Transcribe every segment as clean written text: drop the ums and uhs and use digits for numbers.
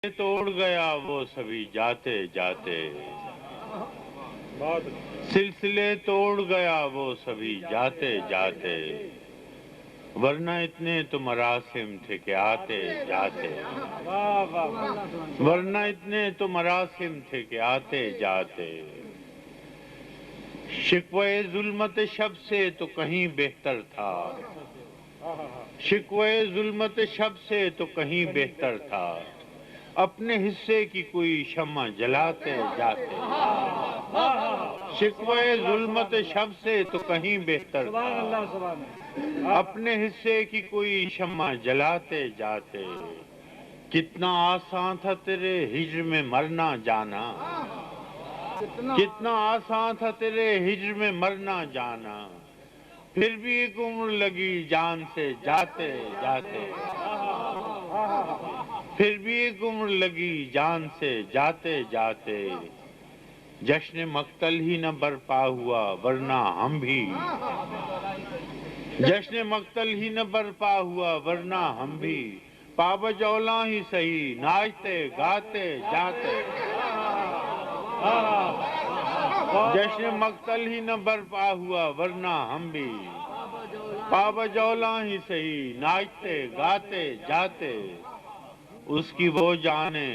توڑ گیا وہ سبھی جاتے جاتے، سلسلے توڑ گیا وہ سبھی جاتے جاتے، ورنہ اتنے تو مراسم تھے کہ آتے جاتے، ورنہ اتنے تو مراسم تھے کہ آتے جاتے، شکوے ظلمت شب سے تو کہیں بہتر تھا، شکوے ظلمت شب سے تو کہیں بہتر تھا، اپنے حصے کی کوئی شمع جلاتے جاتے، شکوے ظلمت شب سے تو کہیں بہتر تھا، اپنے حصے کی کوئی شمع جلاتے جاتے، کتنا آسان تھا تیرے ہجر میں مرنا جانا، کتنا آسان تھا تیرے ہجر میں مرنا جانا، پھر بھی ایک عمر لگی جان سے جاتے جاتے، پھر بھی ایک عمر لگی جان سے جاتے جاتے، جشن مقتل ہی نہ برپا ہوا ورنہ ہم بھی، جشن مقتل ہی نہ برپا ہوا ورنہ ہم بھی، پابجولاں ہی سہی ناچتے گاتے جاتے، جشن مقتل ہی نہ برپا ہوا ورنہ ہم بھی، پابجولاں ہی سہی ناچتے گاتے جاتے، اس کی وہ جانے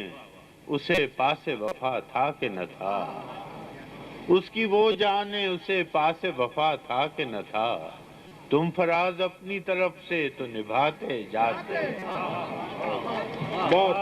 اسے پاس وفا تھا کہ نہ تھا، اس کی وہ جانے اسے پاس وفا تھا کہ نہ تھا، تم فراز اپنی طرف سے تو نبھاتے جاتے۔ بہت